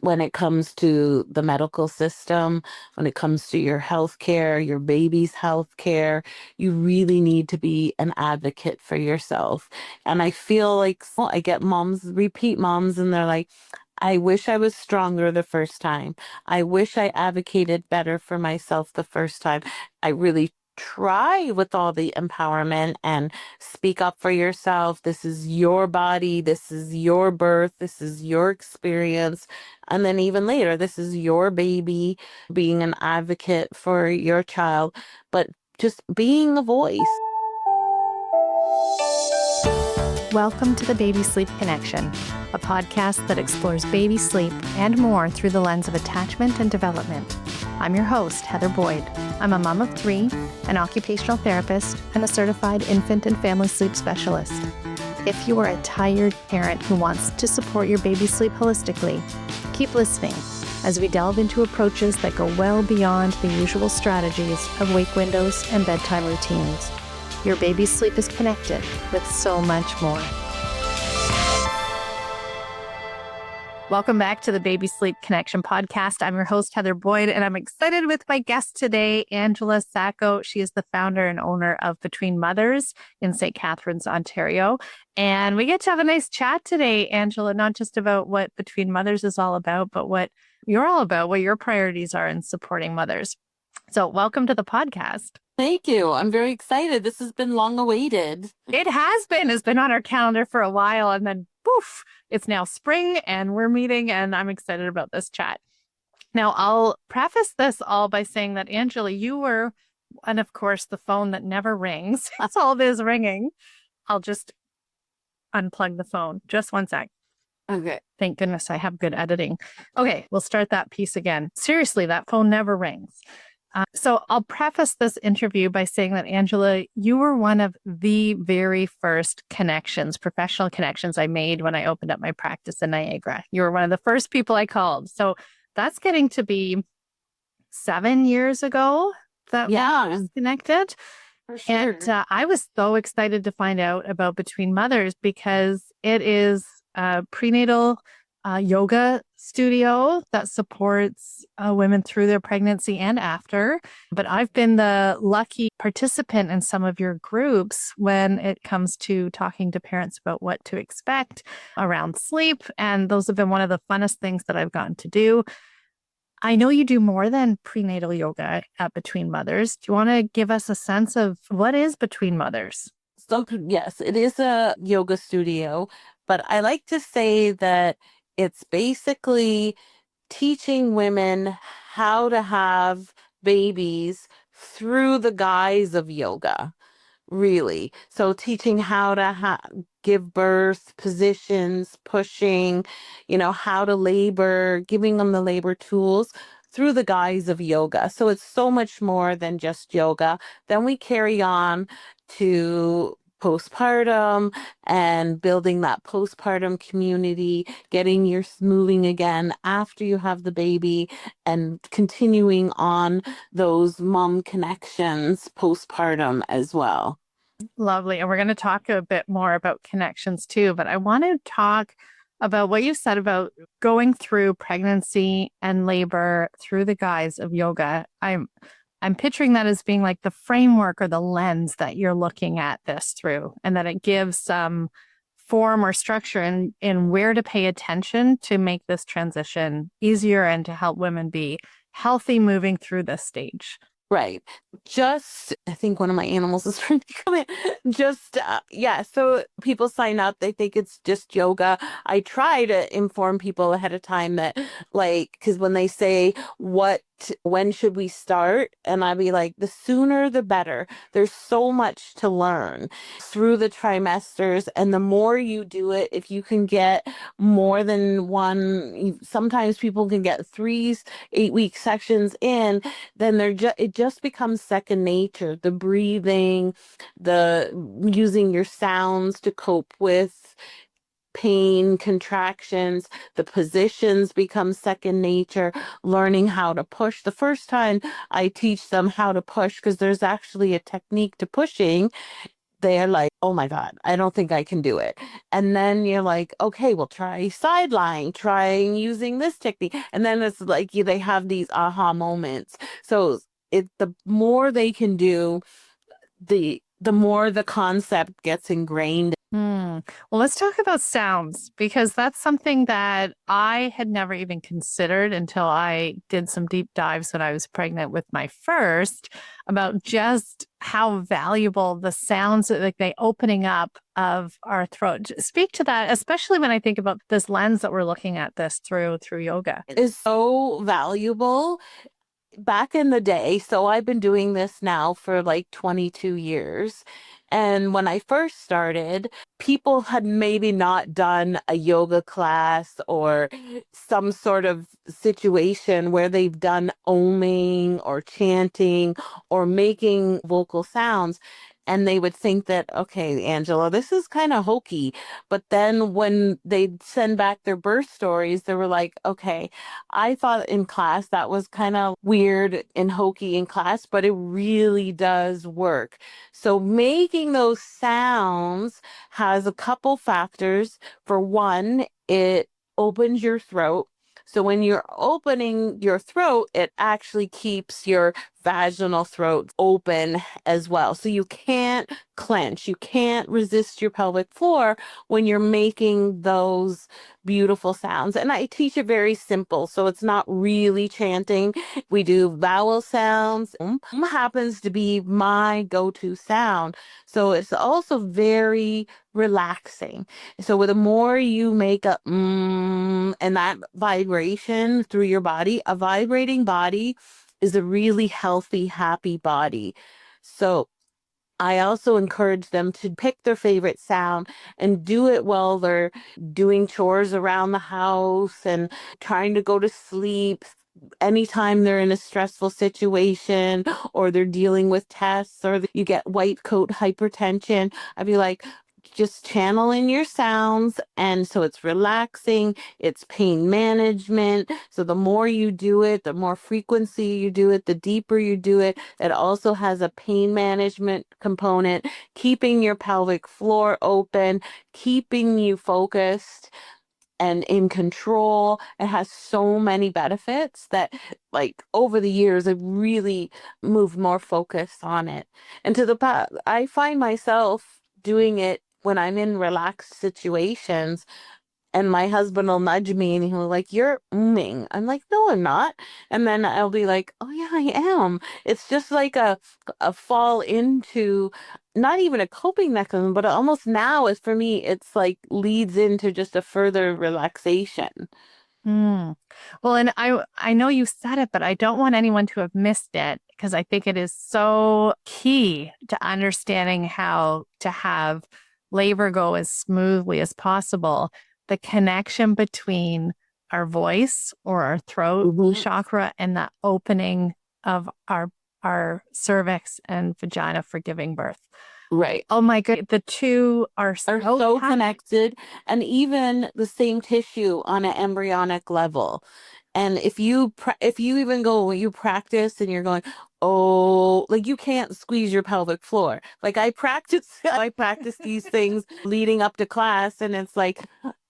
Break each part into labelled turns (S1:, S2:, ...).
S1: when it comes to the medical system, when it comes to your health care, your baby's health care. You really need to be an advocate for yourself. And I feel like I get moms, repeat moms, and they're like, I wish I was stronger the first time. I wish I advocated better for myself the first time. I really try with all the empowerment and speak up for yourself. This is your body. This is your birth. This is your experience. And then even later, this is your baby, being an advocate for your child, but just being a voice.
S2: Welcome to the Baby Sleep Connection, a podcast that explores baby sleep and more through the lens of attachment and development. I'm your host, Heather Boyd. I'm a mom of 3, an occupational therapist, and a certified infant and family sleep specialist. If you are a tired parent who wants to support your baby sleep holistically, keep listening as we delve into approaches that go well beyond the usual strategies of wake windows and bedtime routines. Your baby's sleep is connected with so much more. Welcome back to the Baby Sleep Connection podcast. I'm your host, Heather Boyd, and I'm excited with my guest today, Angela Sacco. She is the founder and owner of Between Mothers in St. Catharines, Ontario. And we get to have a nice chat today, Angela, not just about what Between Mothers is all about, but what you're all about, what your priorities are in supporting mothers. So welcome to the podcast.
S1: Thank you. I'm very excited. This has been long awaited.
S2: It has been. It's been on our calendar for a while, and then poof, it's now spring and we're meeting, and I'm excited about this chat. Now, I'll preface this all by saying that, Angela, you were, and of course, the phone that never rings. That's all it is, ringing. I'll just unplug the phone. Just one sec.
S1: Okay.
S2: Thank goodness I have good editing. Okay, we'll start that piece again. Seriously, that phone never rings. So I'll preface this interview by saying that, Angela, you were one of the very first connections, professional connections I made when I opened up my practice in Niagara. You were one of the first people I called. So that's getting to be 7 years ago that we was connected.
S1: For sure.
S2: And I was so excited to find out about Between Mothers because it is a prenatal yoga studio that supports women through their pregnancy and after. But I've been the lucky participant in some of your groups when it comes to talking to parents about what to expect around sleep. And those have been one of the funnest things that I've gotten to do. I know you do more than prenatal yoga at Between Mothers. Do you want to give us a sense of what is Between Mothers?
S1: So, yes, it is a yoga studio, but I like to say that it's basically teaching women how to have babies through the guise of yoga, really. So teaching how to give birth, positions, pushing, how to labor, giving them the labor tools through the guise of yoga. So it's so much more than just yoga. Then we carry on to postpartum and building that postpartum community, getting your moving again after you have the baby, and continuing on those mom connections postpartum as well.
S2: Lovely. And we're going to talk a bit more about connections too, but I want to talk about what you said about going through pregnancy and labor through the guise of yoga. I'm picturing that as being like the framework or the lens that you're looking at this through, and that it gives some form or structure in where to pay attention to make this transition easier and to help women be healthy moving through this stage.
S1: Right. I think one of my animals is trying to come in. So people sign up, they think it's just yoga. I try to inform people ahead of time that, because when they say, when should we start? And I'd be like, the sooner the better. There's so much to learn through the trimesters. And the more you do it, if you can get more than one, sometimes people can get 3 8-week sections in, then it just becomes second nature. The breathing, the using your sounds to cope with pain, contractions, the positions become second nature, learning how to push. The first time I teach them how to push, because there's actually a technique to pushing, they're like, oh my God, I don't think I can do it. And then you're like, okay, well, try sideline, try using this technique. And then it's like they have these aha moments. So the more they can do, the more the concept gets ingrained.
S2: Well, let's talk about sounds because that's something that I had never even considered until I did some deep dives when I was pregnant with my first about just how valuable the sounds, like the opening up of our throat. Speak to that, especially when I think about this lens that we're looking at this through yoga.
S1: Is so valuable back in the day. So I've been doing this now for like 22 years. And when I first started, people had maybe not done a yoga class or some sort of situation where they've done oming or chanting or making vocal sounds. And they would think that, okay, Angela, this is kind of hokey. But then when they'd send back their birth stories, they were like, okay, I thought in class that was kind of weird and hokey in class, but it really does work. So making those sounds has a couple factors. For one, it opens your throat. So when you're opening your throat, it actually keeps your vaginal throat open as well. So you can't clench, you can't resist your pelvic floor when you're making those beautiful sounds. And I teach it very simple. So it's not really chanting. We do vowel sounds. Happens to be my go-to sound. So it's also very relaxing. So the more you make a and that vibration through your body, a vibrating body is a really healthy, happy body. So I also encourage them to pick their favorite sound and do it while they're doing chores around the house and trying to go to sleep. Anytime they're in a stressful situation or they're dealing with tests or you get white coat hypertension, I'd be like, just channel in your sounds. And so it's relaxing, it's pain management. So the more you do it, the more frequency you do it, the deeper you do it. It also has a pain management component, keeping your pelvic floor open, keeping you focused and in control. It has so many benefits that, like, over the years, I've really moved more focus on it. And I find myself doing it when I'm in relaxed situations, and my husband will nudge me and he'll like, you're ooming. I'm like, no, I'm not. And then I'll be like, oh yeah, I am. It's just like a fall into not even a coping mechanism, but almost now is for me, it's like leads into just a further relaxation.
S2: Hmm. Well, and I know you said it, but I don't want anyone to have missed it because I think it is so key to understanding how to have labor go as smoothly as possible. The connection between our voice or our throat
S1: Mhm.
S2: chakra and the opening of our cervix and vagina for giving birth.
S1: Right.
S2: Oh my God, the two are
S1: Are
S2: so
S1: so
S2: tied.
S1: connected, and even the same tissue on an embryonic level. And if you even go, you practice and you're going, oh, like you can't squeeze your pelvic floor. Like I practice these things leading up to class, and it's like,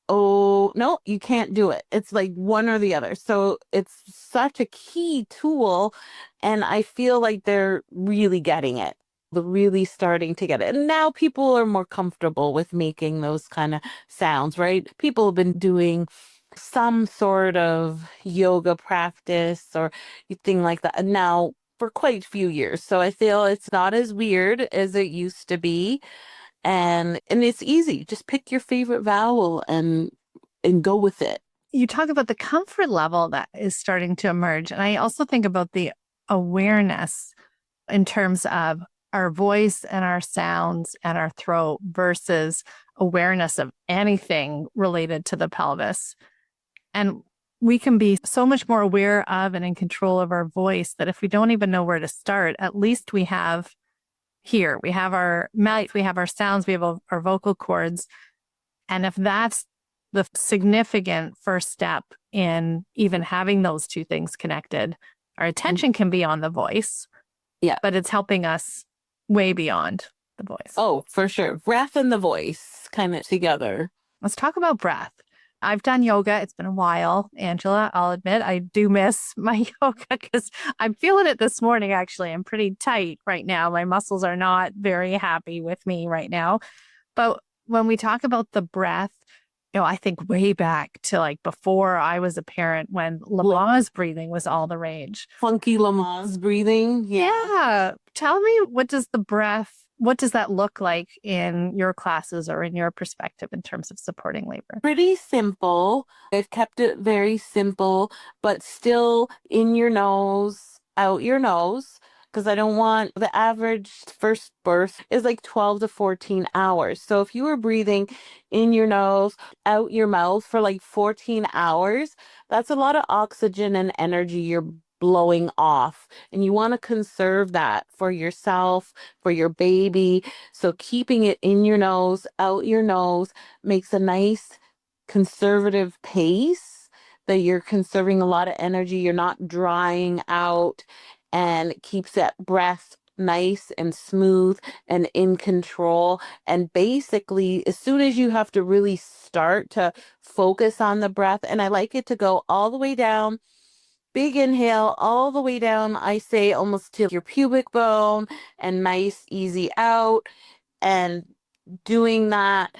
S1: oh, no, you can't do it. It's like one or the other. So it's such a key tool, and I feel like they're really getting it. They're really starting to get it. And now people are more comfortable with making those kind of sounds, right? People have been doing some sort of yoga practice or thing like that now for quite a few years. So I feel it's not as weird as it used to be. And it's easy. Just pick your favorite vowel and go with it.
S2: You talk about the comfort level that is starting to emerge. And I also think about the awareness in terms of our voice and our sounds and our throat versus awareness of anything related to the pelvis. And we can be so much more aware of and in control of our voice that if we don't even know where to start, at least we have here, we have our mouth, we have our sounds, we have our vocal cords. And if that's the significant first step in even having those two things connected, our attention can be on the voice,
S1: Yeah.
S2: but it's helping us way beyond the voice.
S1: Oh, for sure. Breath and the voice kind of together.
S2: Let's talk about breath. I've done yoga. It's been a while, Angela. I'll admit I do miss my yoga because I'm feeling it this morning, actually. I'm pretty tight right now. My muscles are not very happy with me right now. But when we talk about the breath, I think way back to like before I was a parent when
S1: Like
S2: Lamaze breathing was all the rage.
S1: funky Lamaze breathing. Yeah.
S2: Yeah. Tell me, what does that look like in your classes or in your perspective in terms of supporting labor?
S1: Pretty simple. I've kept it very simple, but still in your nose, out your nose, because I don't want the average first birth is like 12 to 14 hours. So if you were breathing in your nose, out your mouth for like 14 hours, that's a lot of oxygen and energy you're blowing off. And you want to conserve that for yourself, for your baby. So keeping it in your nose, out your nose makes a nice conservative pace that you're conserving a lot of energy. You're not drying out and it keeps that breath nice and smooth and in control. And basically, as soon as you have to really start to focus on the breath, and I like it to go all the way down. Big inhale all the way down, I say almost to your pubic bone, and nice, easy out. And doing that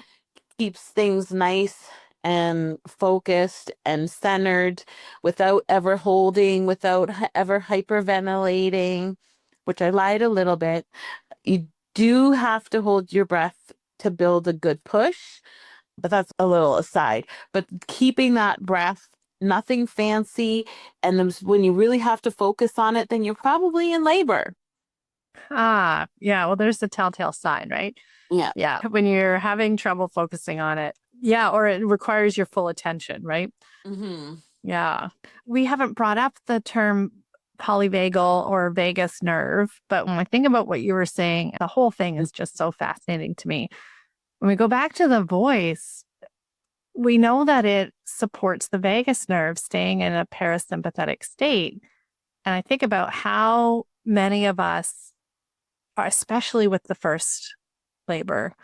S1: keeps things nice and focused and centered without ever holding, without ever hyperventilating, which I lied a little bit. You do have to hold your breath to build a good push, but that's a little aside. But keeping that breath, nothing fancy. And then when you really have to focus on it, then you're probably in labor.
S2: Ah, yeah. Well, there's the telltale sign, right?
S1: Yeah.
S2: Yeah. When you're having trouble focusing on it. Yeah. Or it requires your full attention, right?
S1: Mm-hmm.
S2: Yeah. We haven't brought up the term polyvagal or vagus nerve, but when I think about what you were saying, the whole thing is just so fascinating to me. When we go back to the voice, we know that it supports the vagus nerve staying in a parasympathetic state. And I think about how many of us are, especially with the first labor,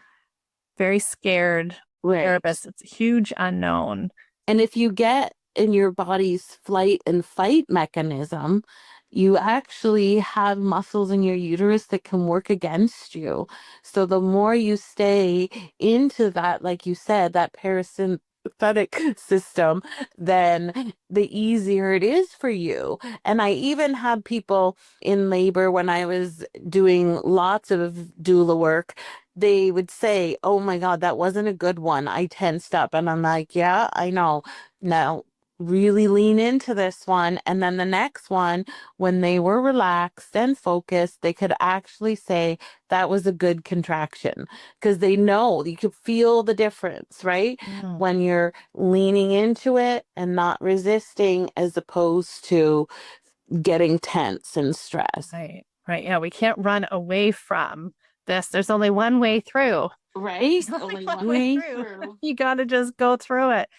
S2: very scared,
S1: Right.
S2: nervous. It's a huge unknown.
S1: And if you get in your body's flight and fight mechanism, you actually have muscles in your uterus that can work against you. So the more you stay into that, like you said, that parasympathetic system, then the easier it is for you. And I even had people in labor when I was doing lots of doula work. They would say, "Oh my God, that wasn't a good one. I tensed up." And I'm like, "Yeah, I know. Now, really lean into this one." And then the next one, when they were relaxed and focused, they could actually say that was a good contraction because they know you could feel the difference, right?
S2: Mm.
S1: When you're leaning into it and not resisting as opposed to getting tense and stressed.
S2: Right. Right. Yeah. We can't run away from this. There's only one way through.
S1: Right?
S2: There's only
S1: Only
S2: one
S1: one
S2: way
S1: way
S2: through.
S1: through.
S2: You got to just go through it.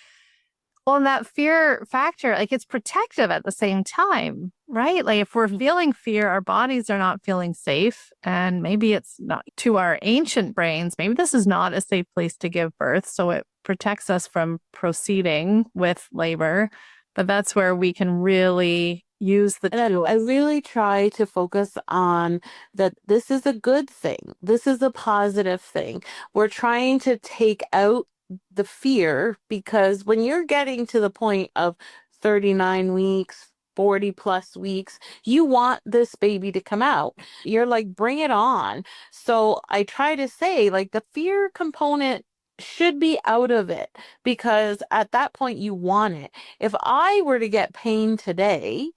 S2: Well, and that fear factor, like it's protective at the same time, right? Like if we're feeling fear, our bodies are not feeling safe. And maybe it's not to our ancient brains, maybe this is not a safe place to give birth. So it protects us from proceeding with labor. But that's where we can really use the
S1: And I
S2: tools.
S1: really try to focus on that this is a good thing. This is a positive thing. We're trying to take out the fear because when you're getting to the point of 39 weeks, 40 plus weeks, you want this baby to come out. You're like, bring it on. So I try to say, like, the fear component should be out of it because at that point you want it. If I were to get pain today,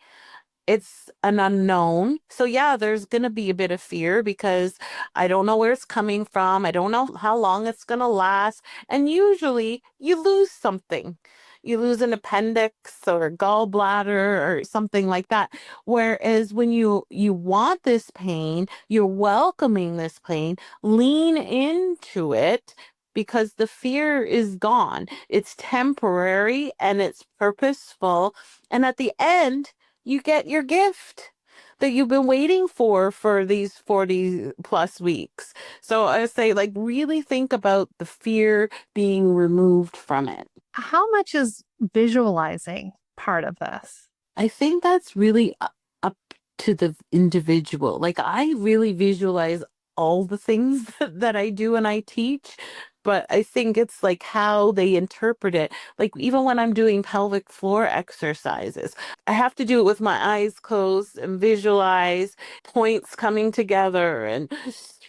S1: it's an unknown. So yeah, there's going to be a bit of fear because I don't know where it's coming from. I don't know how long it's going to last. And usually you lose something. You lose an appendix or a gallbladder or something like that. Whereas when you want this pain, you're welcoming this pain, lean into it because the fear is gone. It's temporary and it's purposeful. And at the end, you get your gift. that you've been waiting for these 40 plus weeks. So I say, like, really think about the fear being removed from it.
S2: How much is visualizing part of this?
S1: I think that's really up to the individual. Like, I really visualize all the things that I do and I teach, but I think it's like how they interpret it. Like, even when I'm doing pelvic floor exercises, I have to do it with my eyes closed and visualize points coming together and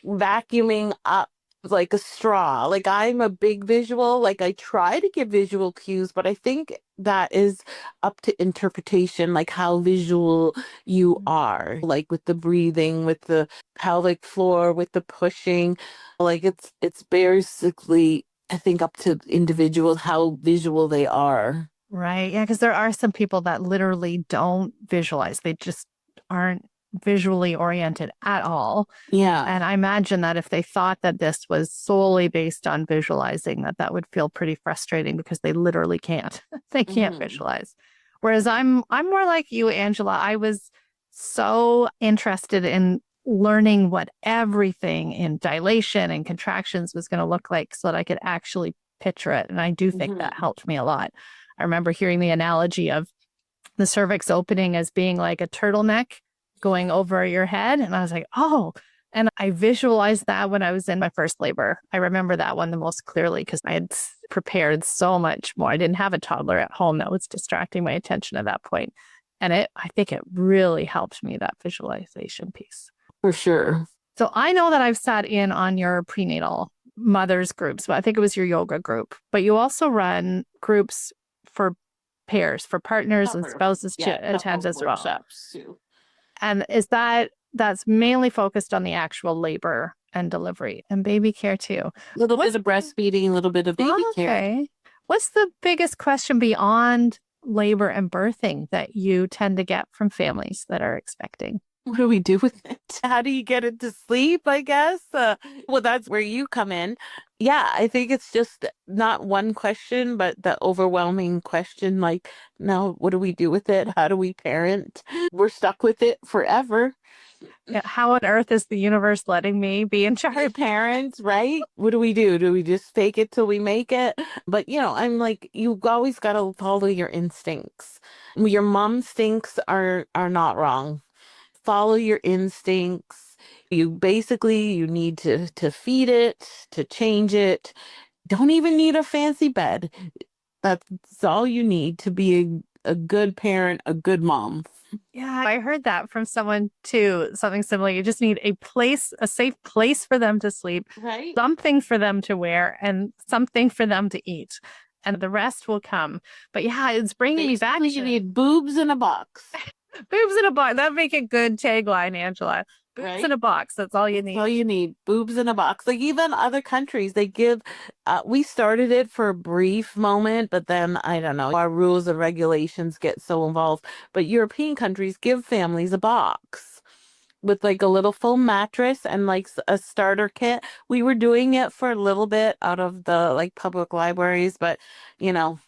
S1: vacuuming up like a straw. Like, I'm a big visual, like I try to give visual cues, but I think that is up to interpretation, like how visual you are, like with the breathing, with the pelvic floor, with the pushing. Like, it's basically, I think, up to individuals how visual they are.
S2: Right. Yeah. Because there are some people that literally don't visualize, they just aren't visually oriented at all.
S1: Yeah.
S2: And I imagine that if they thought that this was solely based on visualizing, that that would feel pretty frustrating because they literally can't. They can't
S1: Hmm.
S2: visualize. Whereas I'm more like you, Angela. I was so interested in learning what everything in dilation and contractions was going to look like so that I could actually picture it. And I do think that
S1: Hmm.
S2: helped me a lot. I remember hearing the analogy of the cervix opening as being like a turtleneck going over your head. And I was like, oh, and I visualized that when I was in my first labor. I remember that one the most clearly because I had prepared so much more. I didn't have a toddler at home that was distracting my attention at that point. And I think it really helped me, that visualization piece.
S1: For sure.
S2: So I know that I've sat in on your prenatal mothers groups, but I think it was your yoga group. But you also run groups for pairs, for partners and
S1: Cover.
S2: spouses
S1: Yeah,
S2: to attend
S1: couple
S2: as well.
S1: workshops too.
S2: And that's mainly focused on the actual labor and delivery and baby care too.
S1: A little bit
S2: What's
S1: of breastfeeding, a little bit of baby care.
S2: okay? What's the biggest question beyond labor and birthing that you tend to get from families that are expecting?
S1: What do we do with it? How do you get it to sleep, I guess? Well, that's where you come in. Yeah, I think it's just not one question, but the overwhelming question, like, now what do we do with it? How do we parent? We're stuck with it forever.
S2: Yeah, how on earth is the universe letting me be in charge?
S1: Parents, right? What do we do? Do we just fake it till we make it? But I'm like, you've always got to follow your instincts. Your mom instincts are not wrong. Follow your instincts. You need to feed it, to change it. Don't even need a fancy bed. That's all you need to be a good parent, a good mom.
S2: Yeah, I heard that from someone too, something similar. You just need a place, a safe place for them to sleep,
S1: Right?
S2: something for them to wear, and something for them to eat. And the rest will come. But yeah, it's bringing me back
S1: Basically, you need boobs in a box,
S2: boobs in a box. That'd make a good tagline, Angela. Boobs in
S1: right?
S2: a box. That's all you
S1: That's all
S2: need.
S1: you need. Boobs in a box. Like, even other countries, they give, we started it for a brief moment, but then I don't know, our rules and regulations get so involved. But European countries give families a box with like a little foam mattress and like a starter kit. We were doing it for a little bit out of the like public libraries, but you know,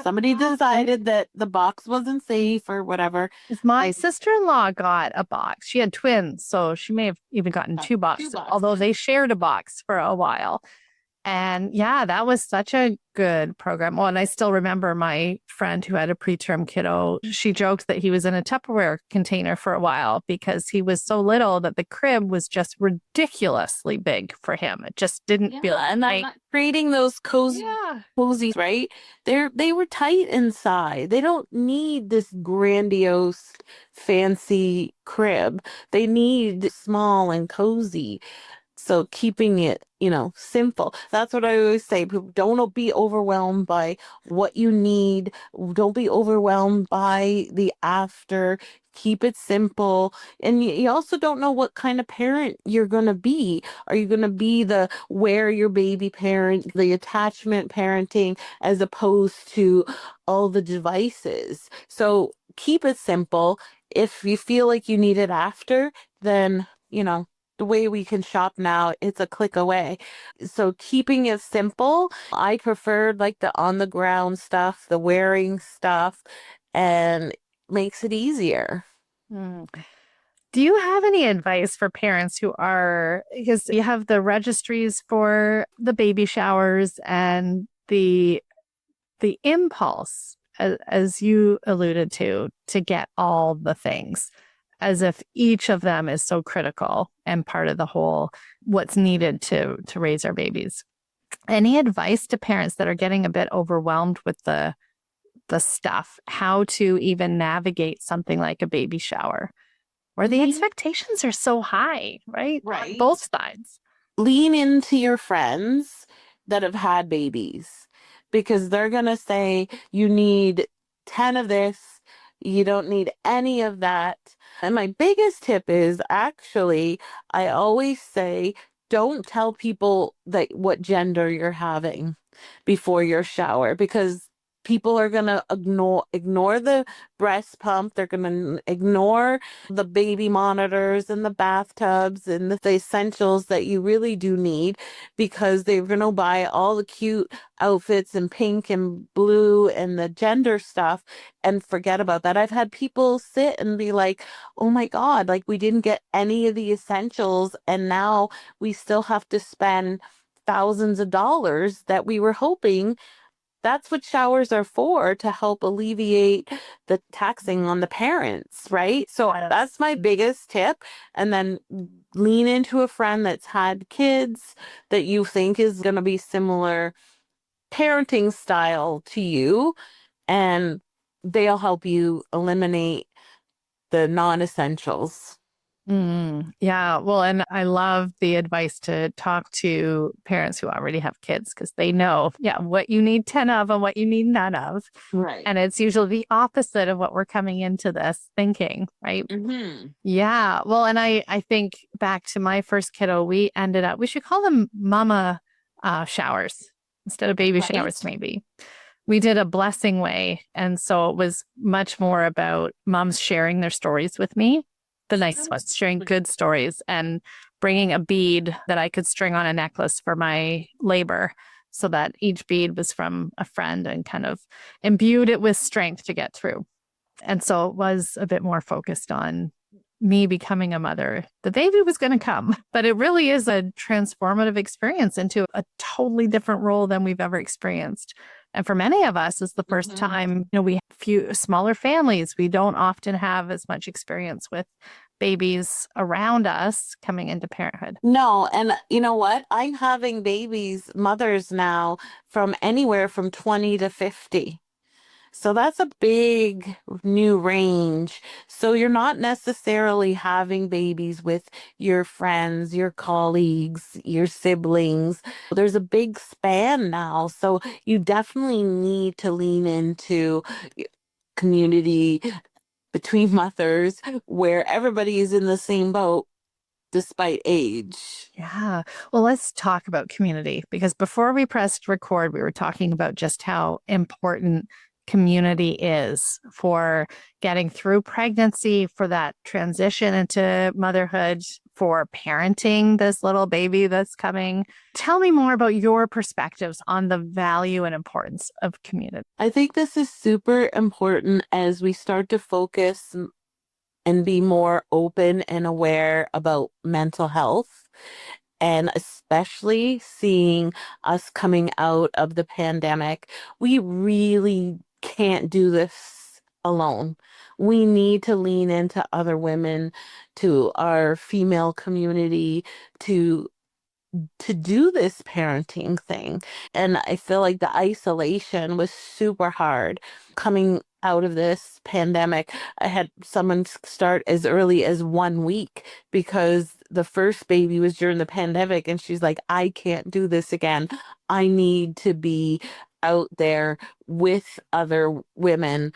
S1: somebody decided that the box wasn't safe or whatever.
S2: My sister-in-law got a box. She had twins, so she may have even gotten two
S1: Two
S2: boxes, although
S1: boxes.
S2: they shared a box for a while. And yeah, that was such a good program. Well, and I still remember my friend who had a preterm kiddo. She joked that he was in a Tupperware container for a while because he was so little that the crib was just ridiculously big for him. It just didn't feel
S1: And I'm
S2: right.
S1: not creating those
S2: Yeah.
S1: cozies, right? They were tight inside. They don't need this grandiose, fancy crib. They need small and cozy. So keeping it, simple. That's what I always say. People, don't be overwhelmed by what you need. Don't be overwhelmed by the after. Keep it simple. And you also don't know what kind of parent you're going to be. Are you going to be the wear your baby parent, the attachment parenting, as opposed to all the devices? So keep it simple. If you feel like you need it after, then, the way we can shop now, it's a click away. So keeping it simple, I preferred like the on the ground stuff, the wearing stuff, and makes it easier.
S2: Mm. Do you have any advice for parents who are, because you have the registries for the baby showers and the impulse, as you alluded to get all the things, as if each of them is so critical and part of the whole, what's needed to raise our babies. Any advice to parents that are getting a bit overwhelmed with the stuff, how to even navigate something like a baby shower, where the expectations are so high, right? On
S1: Right.
S2: both sides.
S1: Lean into your friends that have had babies because they're going to say you need 10 of this, you don't need any of that. And my biggest tip is actually, I always say, don't tell people that what gender you're having before your shower because people are going to ignore the breast pump, they're going to ignore the baby monitors and the bathtubs and the essentials that you really do need because they're going to buy all the cute outfits and pink and blue and the gender stuff and forget about that. I've had people sit and be like, oh my God, like we didn't get any of the essentials and now we still have to spend thousands of dollars that we were hoping. That's what showers are for, to help alleviate the taxing on the parents, right? So that's my biggest tip. And then lean into a friend that's had kids that you think is going to be similar parenting style to you, and they'll help you eliminate the non-essentials.
S2: Yeah. Well, and I love the advice to talk to parents who already have kids because they know, yeah, what you need 10 of and what you need none of.
S1: Right.
S2: And it's usually the opposite of what we're coming into this thinking, right?
S1: Mm-hmm.
S2: Yeah. Well, and I think back to my first kiddo, we should call them mama showers instead of baby showers,
S1: Right.
S2: maybe. We did a blessing way. And so it was much more about moms sharing their stories with me. The nice ones, sharing good stories and bringing a bead that I could string on a necklace for my labor so that each bead was from a friend and kind of imbued it with strength to get through. And so it was a bit more focused on me becoming a mother. The baby was going to come, but it really is a transformative experience into a totally different role than we've ever experienced. And for many of us, it's the first time, we have few smaller families. We don't often have as much experience with babies around us coming into parenthood.
S1: No, and you know what? I'm having babies, mothers now from anywhere from 20 to 50. So that's a big new range. So you're not necessarily having babies with your friends, your colleagues, your siblings. There's a big span now. So you definitely need to lean into community between mothers where everybody is in the same boat despite age.
S2: Yeah. Well, let's talk about community because before we pressed record, we were talking about just how important community is for getting through pregnancy, for that transition into motherhood, for parenting this little baby that's coming. Tell me more about your perspectives on the value and importance of community.
S1: I think this is super important as we start to focus and be more open and aware about mental health, and especially seeing us coming out of the pandemic. We really can't do this alone. We need to lean into other women, to our female community, to do this parenting thing. And I feel like the isolation was super hard coming out of this pandemic. I had someone start as early as 1 week because the first baby was during the pandemic, and she's like, I can't do this again. I need to be out there with other women,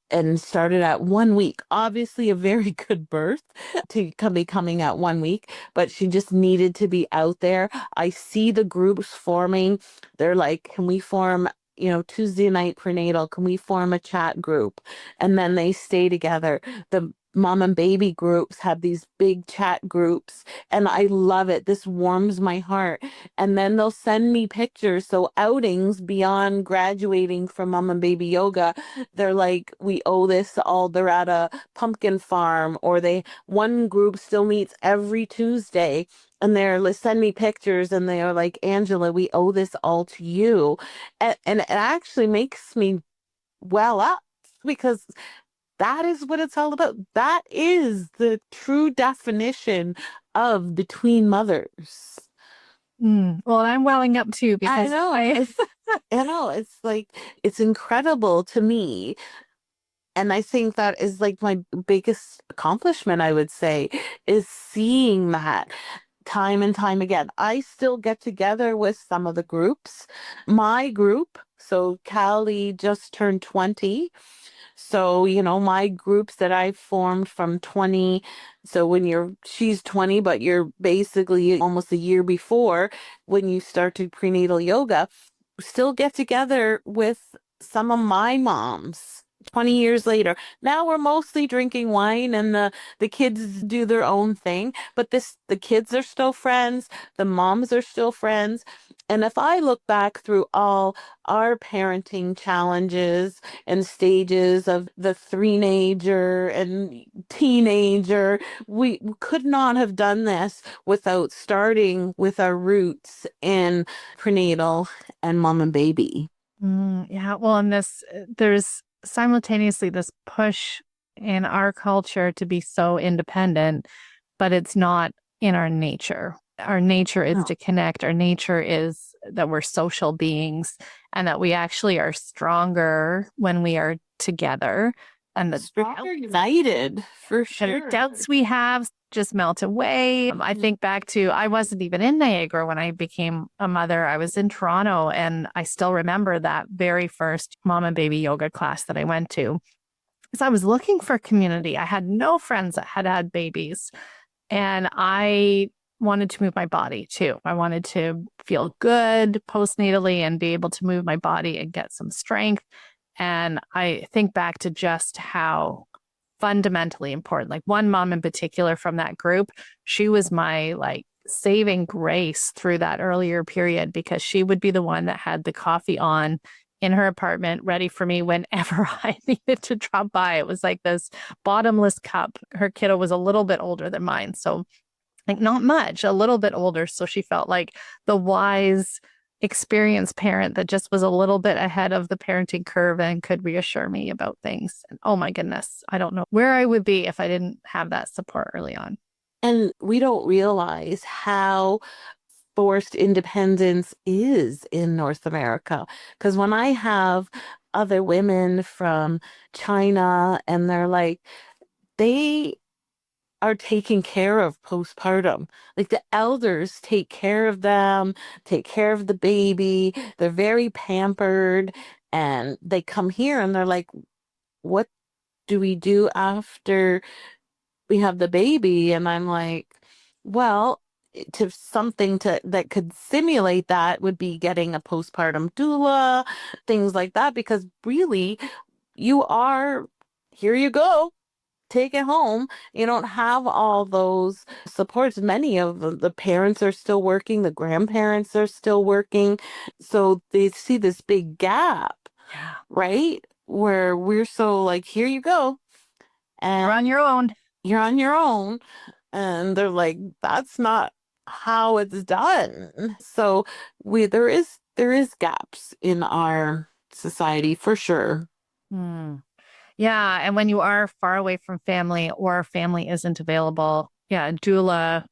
S1: and started at 1 week. Obviously a very good birth to be coming at 1 week, but she just needed to be out there. I see the groups forming. They're like, can we form, Tuesday night prenatal? Can we form a chat group? And then they stay together. The mom and baby groups have these big chat groups, and I love it. This warms my heart. And then they'll send me pictures. So outings beyond graduating from mom and baby yoga, they're like, we owe this all. They're at a pumpkin farm, or one group still meets every Tuesday. And they send me pictures and they are like, Angela, we owe this all to you. And it actually makes me well up because that is what it's all about. That is the true definition of between mothers.
S2: Well, I'm welling up too
S1: I
S2: because
S1: know.
S2: I
S1: I know. It's like, it's incredible to me. And I think that is like my biggest accomplishment, I would say, is seeing that time and time again. I still get together with some of the groups. My group, so Callie just turned 20. So, my groups that I formed from 20, so she's 20, but you're basically almost a year before when you start to prenatal yoga, still get together with some of my moms 20 years later. Now we're mostly drinking wine and the kids do their own thing, but the kids are still friends, the moms are still friends. And if I look back through all our parenting challenges and stages of the three-nager and teenager, we could not have done this without starting with our roots in prenatal and mom and baby.
S2: Yeah, well, and there's simultaneously this push in our culture to be so independent, but it's not in our nature. Our nature is
S1: No.
S2: to connect. Our nature is that we're social beings and that we actually are stronger when we are together. And the
S1: Stronger united, for
S2: doubts
S1: sure.
S2: we have just melt away. I think back to I wasn't even in Niagara when I became a mother. I was in Toronto, and I still remember that very first mom and baby yoga class that I went to because I was looking for community. I had no friends that had had babies, and I wanted to move my body too. I wanted to feel good postnatally and be able to move my body and get some strength. And I think back to just how fundamentally important. Like one mom in particular from that group, she was my like saving grace through that earlier period because she would be the one that had the coffee on in her apartment ready for me whenever I needed to drop by. It was like this bottomless cup. Her kiddo was a little bit older than mine. So like not much, a little bit older. So she felt like the wise, experienced parent that just was a little bit ahead of the parenting curve and could reassure me about things. And oh my goodness, I don't know where I would be if I didn't have that support early on.
S1: And we don't realize how forced independence is in North America. Because when I have other women from China and they're like, they are taken care of postpartum. Like the elders take care of them, take care of the baby. They're very pampered. And they come here and they're like, what do we do after we have the baby? And I'm like, well, to something to that could simulate that would be getting a postpartum doula, things like that, because really you are, here you go, take it home. You don't have all those supports. Many of the parents are still working, the grandparents are still working. So they see this big gap,
S2: Yeah.
S1: right? Where we're so like, here you go.
S2: You're on
S1: And
S2: your own.
S1: you're on your own. And they're like, that's not how it's done. So there is gaps in our society for sure.
S2: Hmm. Yeah. And when you are far away from family or family isn't available, yeah, doula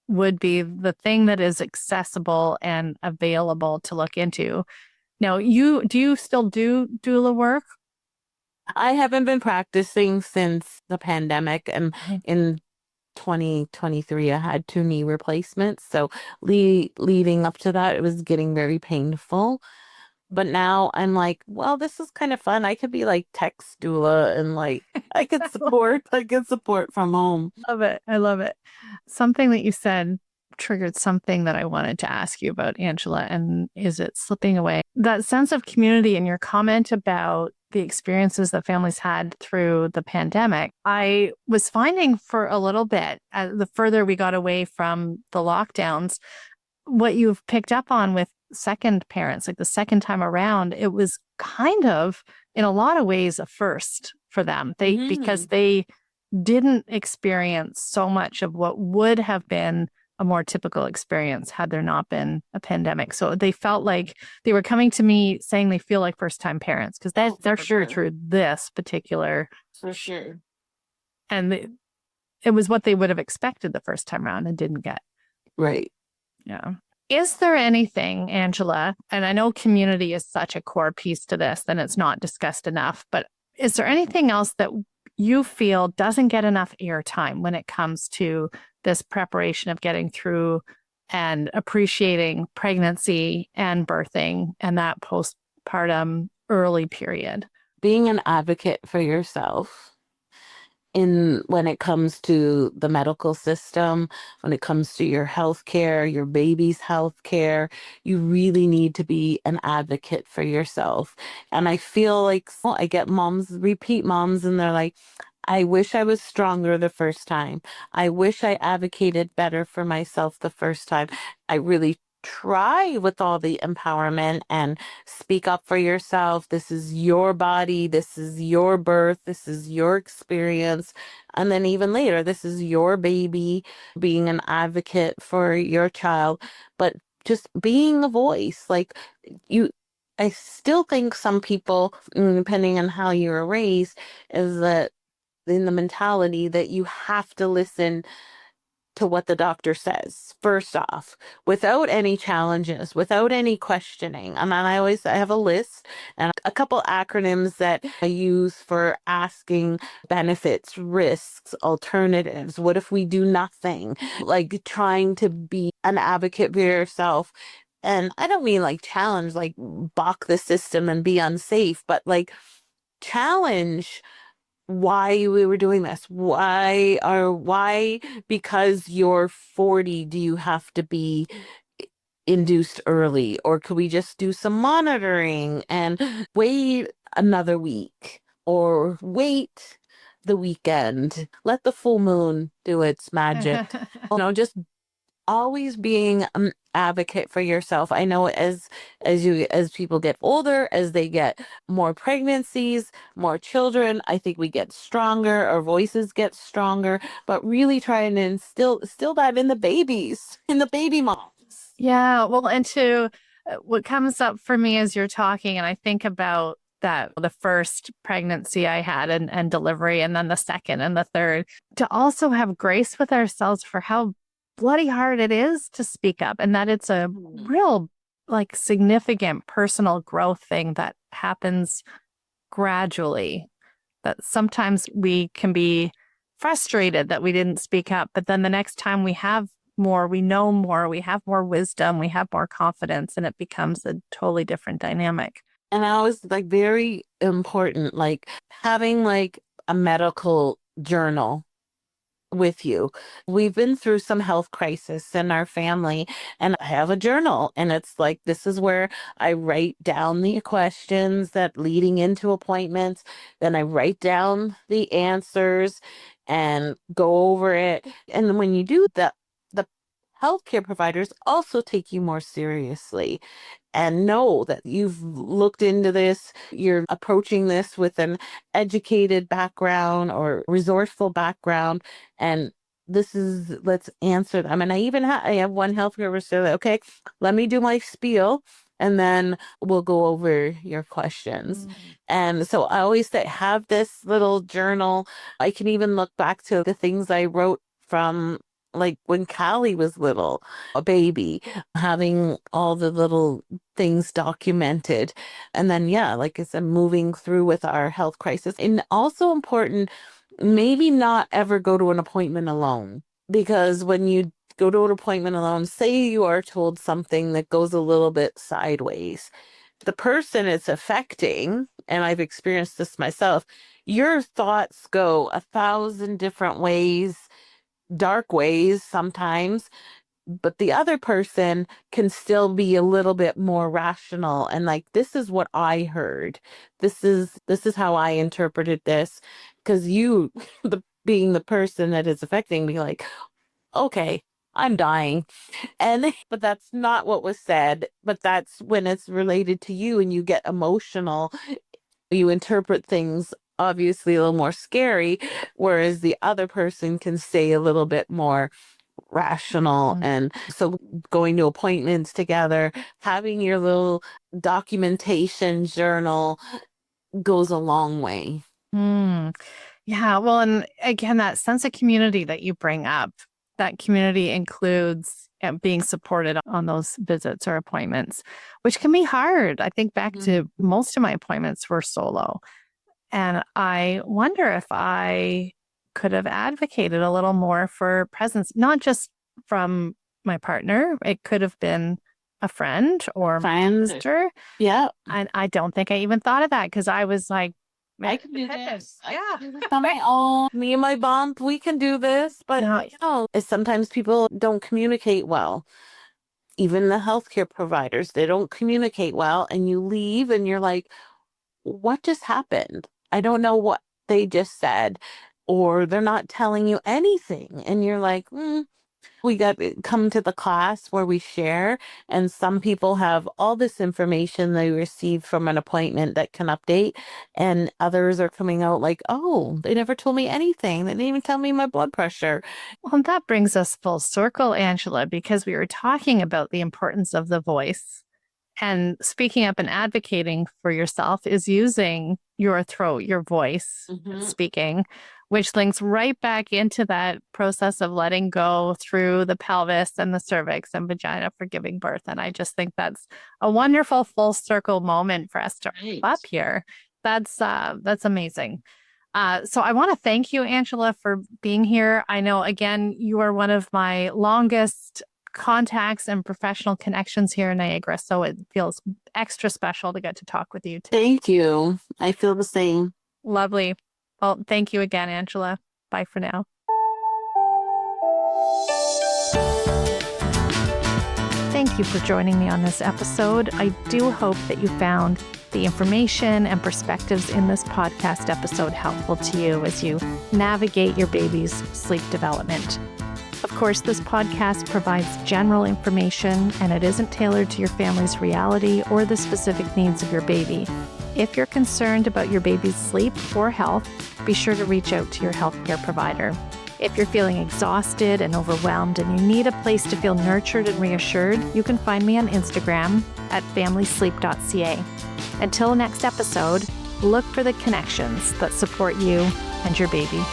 S2: would be the thing that is accessible and available to look into. Now, you still do doula work?
S1: I haven't been practicing since the pandemic, and in 2023 I had two knee replacements. So leading up to that, it was getting very painful. But now I'm like, well, this is kind of fun. I could be like text doula and like I could support from home.
S2: Love it. I love it. Something that you said triggered something that I wanted to ask you about, Angela, and is it slipping away? That sense of community and your comment about the experiences that families had through the pandemic, I was finding for a little bit, the further we got away from the lockdowns, what you've picked up on with second parents, like the second time around, it was kind of, in a lot of ways, a first for them. Because they didn't experience so much of what would have been a more typical experience had there not been a pandemic. So they felt like they were coming to me saying they feel like first time parents because they're sure through this particular.
S1: For sure.
S2: And it was what they would have expected the first time around and didn't get.
S1: Right.
S2: Yeah. Is there anything, Angela, and I know community is such a core piece to this, and it's not discussed enough, but is there anything else that you feel doesn't get enough airtime when it comes to this preparation of getting through and appreciating pregnancy and birthing and that postpartum early period?
S1: Being an advocate for yourself in when it comes to the medical system, when it comes to your health care, your baby's health care, you really need to be an advocate for yourself. And I feel like I get moms, repeat moms, and they're like, I wish I was stronger the first time. I wish I advocated better for myself the first time. I really try with all the empowerment and speak up for yourself. This is your body. This is your birth. This is your experience. And then even later, this is your baby, being an advocate for your child, but just being a voice. Like you, I still think some people, depending on how you were raised, is that in the mentality that you have to listen to what the doctor says first off, without any challenges, without any questioning. And then I have a list and a couple acronyms that I use for asking benefits, risks, alternatives. What if we do nothing? Like trying to be an advocate for yourself. And I don't mean like challenge, like balk the system and be unsafe, but like challenge why we were doing this. Why because you're 40 do you have to be induced early, or could we just do some monitoring and wait another week, or wait the weekend, let the full moon do its magic. Just always being an advocate for yourself. I know as people get older, as they get more pregnancies, more children, I think we get stronger, our voices get stronger, but really trying to instill that in the babies, in the baby moms.
S2: Yeah, well, and to what comes up for me as you're talking, and I think about that the first pregnancy I had and delivery, and then the second and the third, to also have grace with ourselves for how bloody hard it is to speak up, and that it's a real, like, significant personal growth thing that happens gradually. That sometimes we can be frustrated that we didn't speak up, but then the next time we have more, we know more, we have more wisdom, we have more confidence, and it becomes a totally different dynamic.
S1: And I was like very important, like having like a medical journal with you. We've been through some health crisis in our family, and I have a journal, and it's like this is where I write down the questions that leading into appointments, then I write down the answers and go over it. And then when you do that, the healthcare providers also take you more seriously and know that you've looked into this, you're approaching this with an educated background or resourceful background, and let's answer them. And I have one healthcare worker that, okay, let me do my spiel and then we'll go over your questions. And so I always say, have this little journal. I can even look back to the things I wrote from like when Callie was little, a baby, having all the little things documented. And then, yeah, like I said, moving through with our health crisis. And also important, maybe not ever go to an appointment alone. Because when you go to an appointment alone, say you are told something that goes a little bit sideways, the person it's affecting, and I've experienced this myself, your thoughts go 1,000 different ways, dark ways sometimes, but the other person can still be a little bit more rational and like, this is what I heard. This is how I interpreted this. Because you, being the person that is affecting me, like, okay, I'm dying. And but that's not what was said. But that's when it's related to you and you get emotional. You interpret things obviously a little more scary, whereas the other person can say a little bit more rational.
S2: Mm.
S1: And so going to appointments together, having your little documentation journal goes a long way.
S2: Hmm. Yeah. Well, and again, that sense of community that you bring up, that community includes being supported on those visits or appointments, which can be hard. I think back to most of my appointments were solo. And I wonder if I could have advocated a little more for presence, not just from my partner. It could have been a friend or my sister.
S1: Yeah.
S2: And I don't think I even thought of that because I was like,
S1: I can do this.
S2: Yeah.
S1: I can do this on my own. Me and my bump, we can do this. But
S2: No.
S1: sometimes people don't communicate well. Even the healthcare providers, they don't communicate well. And you leave and you're like, what just happened? I don't know what they just said. Or they're not telling you anything. And you're like, we got come to the class where we share, and some people have all this information they received from an appointment that can update, and others are coming out like, oh, they never told me anything. They didn't even tell me my blood pressure.
S2: Well, that brings us full circle, Angela, because we were talking about the importance of the voice. And speaking up and advocating for yourself is using your throat, your voice, speaking, which links right back into that process of letting go through the pelvis and the cervix and vagina for giving birth. And I just think that's a wonderful full circle moment for us to wrap up here. That's amazing. So I want to thank you, Angela, for being here. I know, again, you are one of my longest contacts and professional connections here in Niagara. So it feels extra special to get to talk with you today.
S1: Thank you. I feel the same.
S2: Lovely. Well, thank you again, Angela. Bye for now. Thank you for joining me on this episode. I do hope that you found the information and perspectives in this podcast episode helpful to you as you navigate your baby's sleep development. Of course, this podcast provides general information and it isn't tailored to your family's reality or the specific needs of your baby. If you're concerned about your baby's sleep or health, be sure to reach out to your healthcare provider. If you're feeling exhausted and overwhelmed and you need a place to feel nurtured and reassured, you can find me on Instagram at familysleep.ca. Until next episode, look for the connections that support you and your baby.